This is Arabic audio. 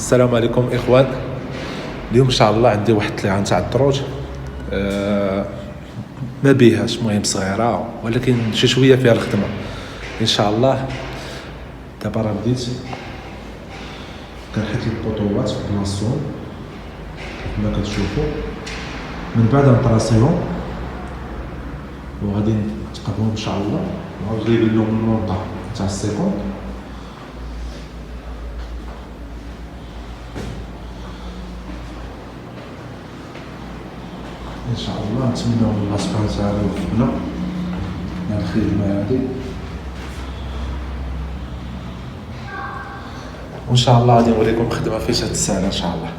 السلام عليكم اخوان. اليوم ان شاء الله عندي واحد الطليعه نتاع الدروج. ما بيهاش، مهم صغيره ولكن شي شويه فيها الخدمه ان شاء الله. دابا راه بديت كنحيت البطوات في بلاصتهم كما كتشوفوا، من بعد نطراسيهم وغادي نتقابلوا ان شاء الله. وغادي يبان لهم الموضوع تاع السيكون. ان شاء الله نتمنوا الله سبحانه وتعالى يوفقنا مع الخدمه هذه، وان شاء الله غادي نوريكم خدمه فاش تستاهل ان شاء الله.